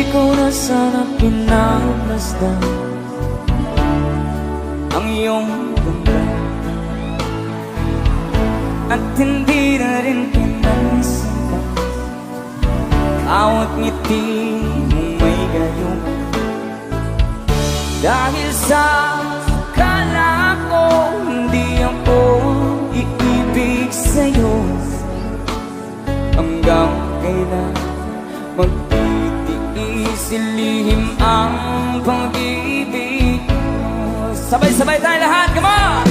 ko na sana pinagmasdan ang iyong ganda, at hindi na rin pinansin bawat ngiti mong may gayong. Dahil sa akala ko hindi ako iibig sa'yo, hanggang kailan magtitiis ilihim ang pag-ibig mo. Sabay-sabay tayo lahat, come on!